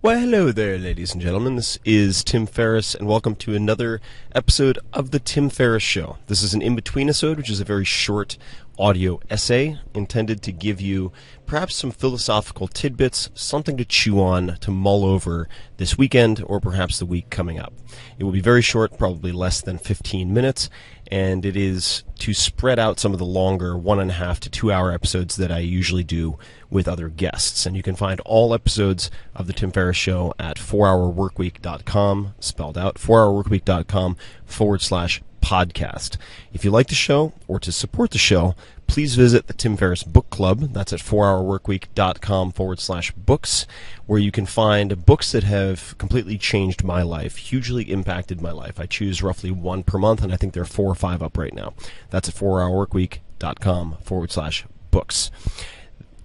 Well, hello there, ladies and gentlemen. This is Tim Ferriss, and welcome to another episode of The Tim Ferriss Show. This is an in-between episode, which is a very short audio essay intended to give you perhaps some philosophical tidbits, something to chew on, to mull over this weekend or perhaps the week coming up. It will be very short, probably less than 15 minutes, and it is to spread out some of the longer 1.5 to 2 hour episodes that I usually do with other guests. And you can find all episodes of The Tim Ferriss Show at 4hourworkweek.com, spelled out, 4hourworkweek.com/podcast. If you like the show or to support the show, please visit the Tim Ferriss Book Club. That's at 4hourworkweek.com/books, where you can find books that have completely changed my life, hugely impacted my life. I choose roughly one per month, and I think there are 4 or 5 up right now. That's at 4hourworkweek.com/books.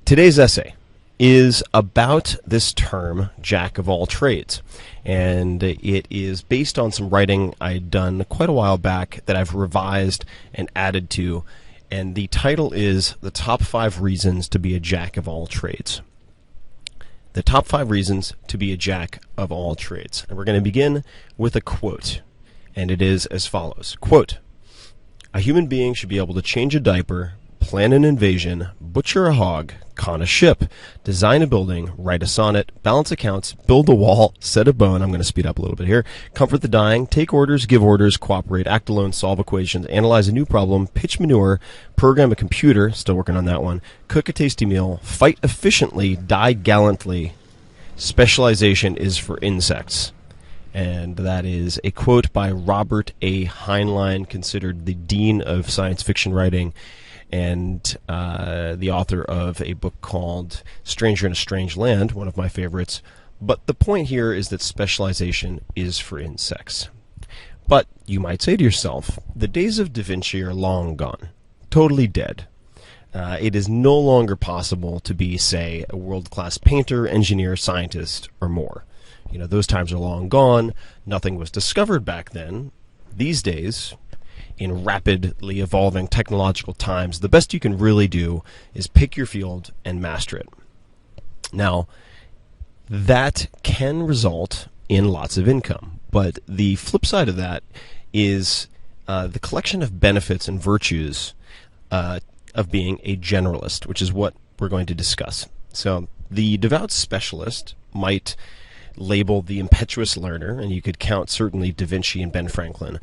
Today's essay is about this term, jack of all trades. And it is based on some writing I'd done quite a while back that I've revised and added to. And the title is The Top 5 Reasons to be a Jack of All Trades. The top 5 reasons to be a jack of all trades. And we're going to begin with a quote. And it is as follows. Quote, "A human being should be able to change a diaper, plan an invasion, butcher a hog, con a ship, design a building, write a sonnet, balance accounts, build a wall, set a bone," I'm going to speed up a little bit here, "comfort the dying, take orders, give orders, cooperate, act alone, solve equations, analyze a new problem, pitch manure, program a computer," still working on that one, "cook a tasty meal, fight efficiently, die gallantly. Specialization is for insects." And that is a quote by Robert A. Heinlein, considered the dean of science fiction writing, and the author of a book called Stranger in a Strange Land, one of my favorites. But the point here is that specialization is for insects. But you might say to yourself, the days of Da Vinci are long gone, totally dead. It is no longer possible to be, say, a world-class painter, engineer, scientist, or more. You know, those times are long gone. Nothing was discovered back then. These days, in rapidly evolving technological times, the best you can really do is pick your field and master it. Now, that can result in lots of income, but the flip side of that is the collection of benefits and virtues of being a generalist, which is what we're going to discuss. So the devout specialist might label the impetuous learner, and you could count certainly Da Vinci and Ben Franklin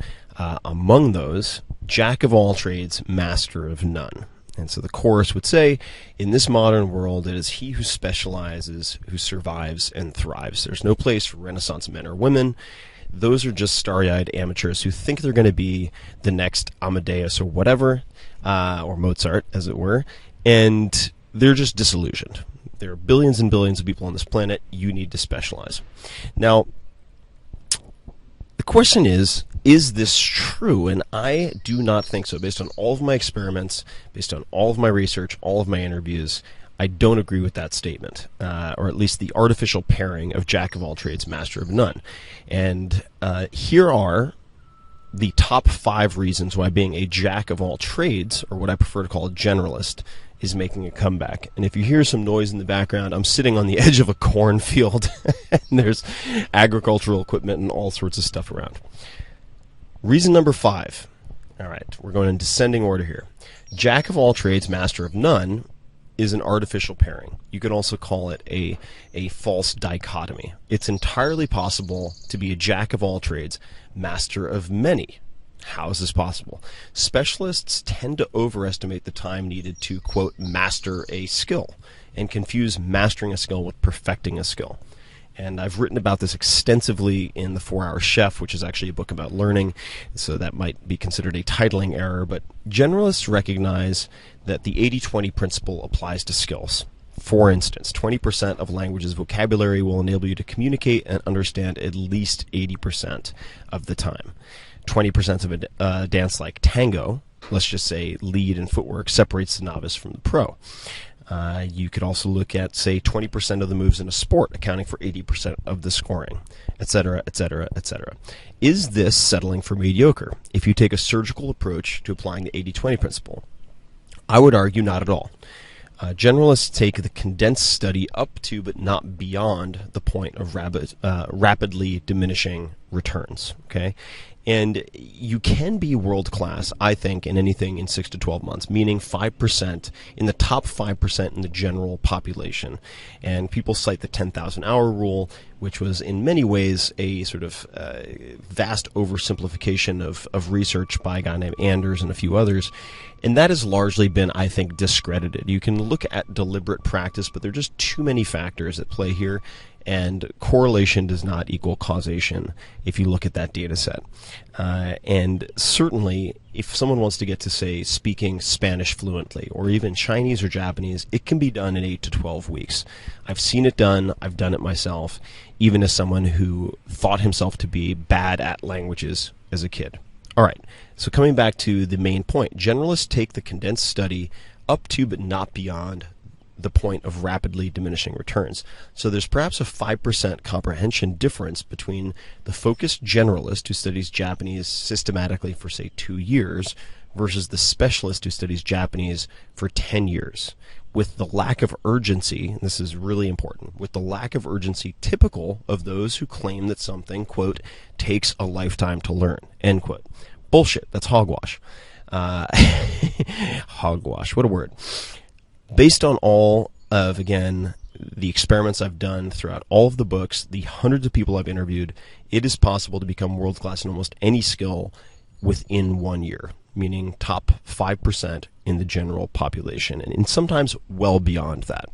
among those, jack of all trades, master of none. And so the chorus would say, in this modern world, it is he who specializes who survives and thrives. There's no place for Renaissance men or women. Those are just starry-eyed amateurs who think they're going to be the next Amadeus or whatever, or Mozart, as it were, and they're just disillusioned. There are billions and billions of people on this planet. You need to specialize. Now, the question is this true? And I do not think so. Based on all of my experiments, based on all of my research, all of my interviews, I don't agree with that statement, or at least the artificial pairing of jack of all trades, master of none. And here are the top 5 reasons why being a jack of all trades, or what I prefer to call a generalist, is making a comeback. And if you hear some noise in the background, I'm sitting on the edge of a cornfield, and there's agricultural equipment and all sorts of stuff around. Reason number 5. All right, we're going in descending order here. Jack of all trades, master of none is an artificial pairing. You could also call it a false dichotomy. It's entirely possible to be a jack of all trades, master of many. How is this possible? Specialists tend to overestimate the time needed to, quote, master a skill, and confuse mastering a skill with perfecting a skill. And I've written about this extensively in The 4-Hour Chef, which is actually a book about learning, so that might be considered a titling error. But generalists recognize that the 80-20 principle applies to skills. For instance, 20% of language's vocabulary will enable you to communicate and understand at least 80% of the time. 20% of a dance like tango, let's just say lead and footwork, separates the novice from the pro. You could also look at, say, 20% of the moves in a sport, accounting for 80% of the scoring, etc., etc., etc. Is this settling for mediocre if you take a surgical approach to applying the 80-20 principle? I would argue not at all. Generalists take the condensed study up to but not beyond the point of rapidly diminishing returns. Okay, and you can be world class, I think, in anything in 6 to 12 months, meaning 5% in the top 5% in the general population. And people cite the 10,000 hour rule, which was in many ways a sort of vast oversimplification of research by a guy named Anders and a few others. And that has largely been, I think, discredited. You can look at deliberate practice, but there are just too many factors at play here. And correlation does not equal causation if you look at that data set. And certainly, if someone wants to get to, say, speaking Spanish fluently, or even Chinese or Japanese, it can be done in 8 to 12 weeks. I've seen it done. I've done it myself, even as someone who thought himself to be bad at languages as a kid. All right, so coming back to the main point, generalists take the condensed study up to but not beyond the point of rapidly diminishing returns. So there's perhaps a 5% comprehension difference between the focused generalist who studies Japanese systematically for, say, 2 years versus the specialist who studies Japanese for 10 years. With the lack of urgency, and this is really important, with the lack of urgency typical of those who claim that something, quote, takes a lifetime to learn, end quote. Bullshit. That's hogwash. Hogwash. What a word. Based on all of, again, the experiments I've done throughout all of the books, the hundreds of people I've interviewed, it is possible to become world class in almost any skill within 1 year, meaning top 5% in the general population, and sometimes well beyond that.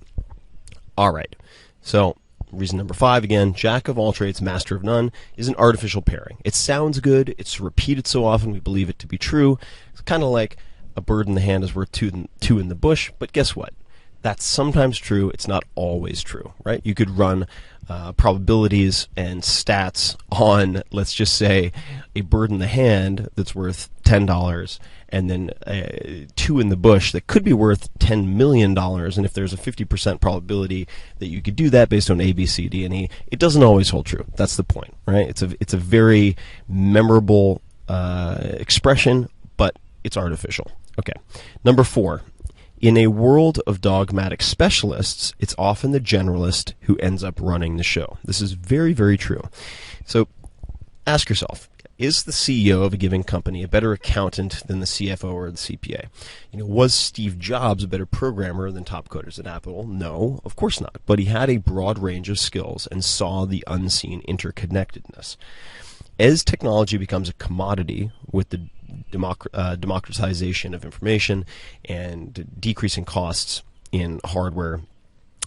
All right. So reason number 5, again, jack of all trades, master of none, is an artificial pairing. It sounds good. It's repeated so often we believe it to be true. It's kind of like a bird in the hand is worth two in the bush, but guess what? That's sometimes true. It's not always true, right? You could run probabilities and stats on, let's just say, a bird in the hand that's worth $10, and then 2 in the bush that could be worth $10 million. And if there's a 50% probability that you could do that based on A, B, C, D, and E, it doesn't always hold true. That's the point, right? It's a very memorable expression, but it's artificial. Okay. Number 4. In a world of dogmatic specialists, it's often the generalist who ends up running the show. This is very, very true. So ask yourself, is the CEO of a given company a better accountant than the CFO or the CPA? Was Steve Jobs a better programmer than top coders at Apple? No, of course not. But he had a broad range of skills and saw the unseen interconnectedness. As technology becomes a commodity with the democratization of information and decreasing costs in hardware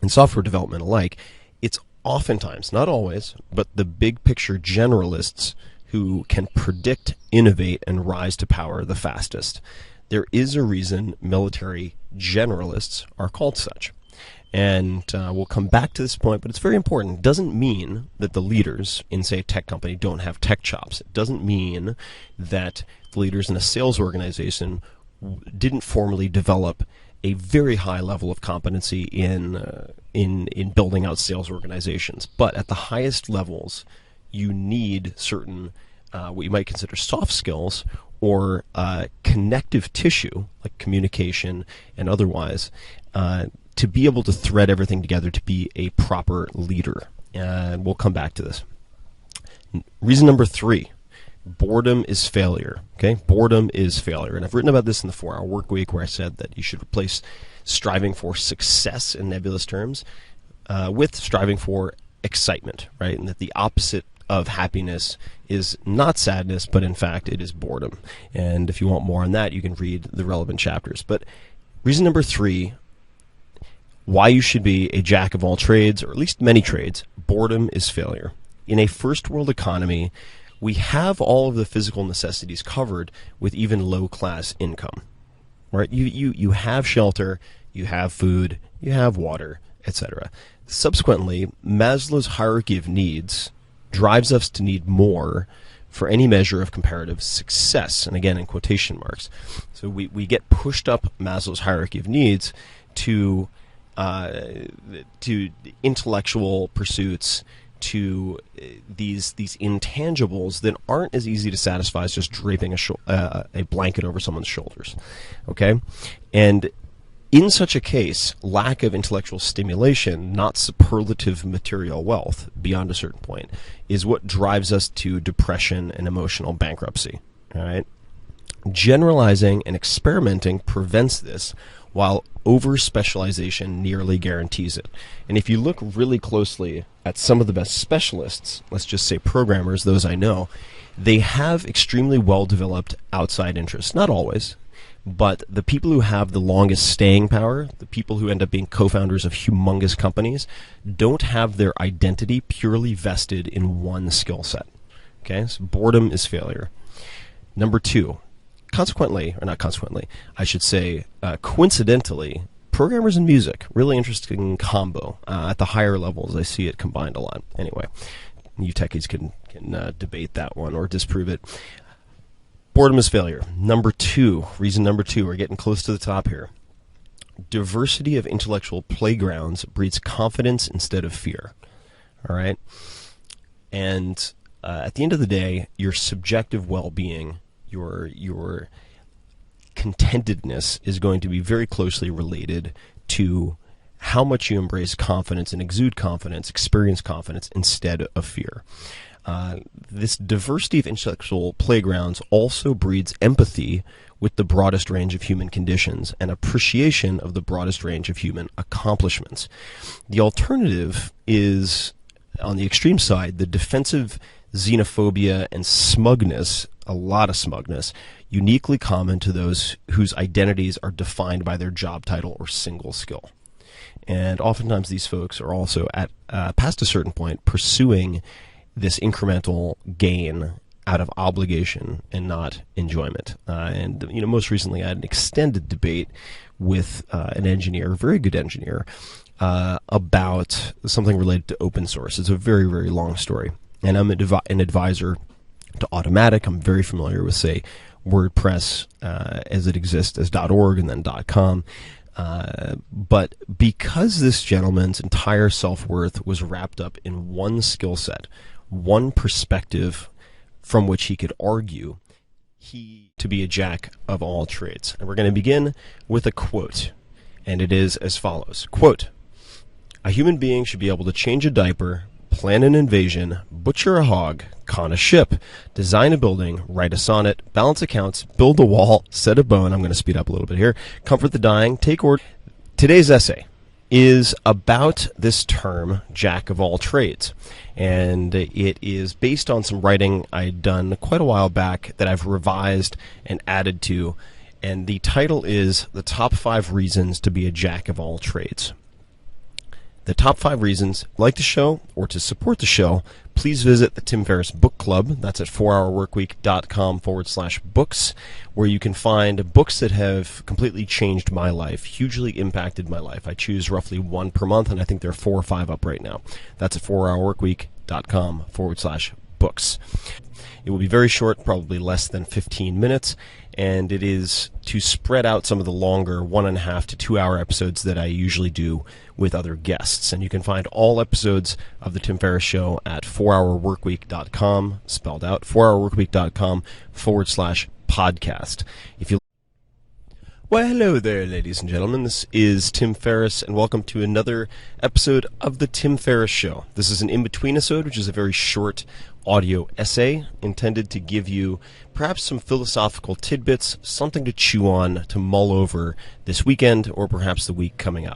and software development alike, it's oftentimes, not always, but the big picture generalists who can predict, innovate, and rise to power the fastest. There is a reason military generalists are called such. And we'll come back to this point, but it's very important. It doesn't mean that the leaders in, say, a tech company don't have tech chops. It doesn't mean that the leaders in a sales organization didn't formally develop a very high level of competency in building out sales organizations. But at the highest levels, you need certain what you might consider soft skills or connective tissue, like communication and otherwise, to be able to thread everything together to be a proper leader. And we'll come back to this. Reason number 3, boredom is failure. Okay, boredom is failure. And I've written about this in the 4-Hour Workweek, where I said that you should replace striving for success in nebulous terms with striving for excitement, right? And that the opposite of happiness is not sadness, but in fact it is boredom. And if you want more on that, you can read the relevant chapters. But reason number 3, why you should be a jack of all trades, or at least many trades, boredom is failure. In a first world economy, we have all of the physical necessities covered with even low class income, right? You have shelter, you have food, you have water, etc. Subsequently, Maslow's hierarchy of needs drives us to need more for any measure of comparative success, and again in quotation marks. So we get pushed up Maslow's hierarchy of needs to intellectual pursuits, to these intangibles that aren't as easy to satisfy as just draping a blanket over someone's shoulders. Okay, and In such a case, lack of intellectual stimulation, not superlative material wealth beyond a certain point, is what drives us to depression and emotional bankruptcy. All right? Generalizing and experimenting prevents this, while over-specialization nearly guarantees it. And if you look really closely at some of the best specialists, let's just say programmers, those I know, they have extremely well-developed outside interests. Not always, but the people who have the longest staying power, the people who end up being co-founders of humongous companies, don't have their identity purely vested in one skill set. Okay, so boredom is failure. Number two, coincidentally, programmers and music, really interesting combo. At the higher levels, I see it combined a lot. Anyway, you techies can debate that one or disprove it. Boredom is failure. Reason number two, we're getting close to the top here. Diversity of intellectual playgrounds breeds confidence instead of fear. All right? And at the end of the day, your subjective well-being, your contentedness is going to be very closely related to how much you embrace confidence and exude confidence, experience confidence instead of fear. This diversity of intellectual playgrounds also breeds empathy with the broadest range of human conditions and appreciation of the broadest range of human accomplishments. The alternative is, on the extreme side, the defensive xenophobia and smugness, a lot of smugness, uniquely common to those whose identities are defined by their job title or single skill. And oftentimes these folks are also, at past a certain point, pursuing this incremental gain out of obligation and not enjoyment. And most recently I had an extended debate with an engineer, a very good engineer, about something related to open source. It's a very, very long story. And I'm an advisor to Automatic. I'm very familiar with, say, WordPress as it exists as .org and then .com. But because this gentleman's entire self-worth was wrapped up in one skill set, one perspective from which he could argue, to be a jack of all trades. And we're going to begin with a quote, and it is as follows. Quote, "A human being should be able to change a diaper, plan an invasion, butcher a hog, con a ship, design a building, write a sonnet, balance accounts, build a wall, set a bone," I'm going to speed up a little bit here, "comfort the dying, take order." Today's essay is about this term, jack of all trades. And it is based on some writing I'd done quite a while back that I've revised and added to. And the title is The Top 5 Reasons to be a Jack of All Trades. The top 5 reasons. Like the show or to support the show, please visit the Tim Ferriss Book Club. That's at 4hourworkweek.com/books, where you can find books that have completely changed my life, hugely impacted my life. I choose roughly one per month, and I think there are 4 or 5 up right now. That's at 4hourworkweek.com/books. It will be very short, probably less than 15 minutes, and it is to spread out some of the longer 1.5 to 2 hour episodes that I usually do with other guests. And you can find all episodes of The Tim Ferriss Show at 4hourworkweek.com, spelled out, 4hourworkweek.com/podcast. Well, hello there, ladies and gentlemen. This is Tim Ferriss, and welcome to another episode of The Tim Ferriss Show. This is an in-between episode, which is a very short audio essay intended to give you perhaps some philosophical tidbits, something to chew on, to mull over this weekend, or perhaps the week coming up.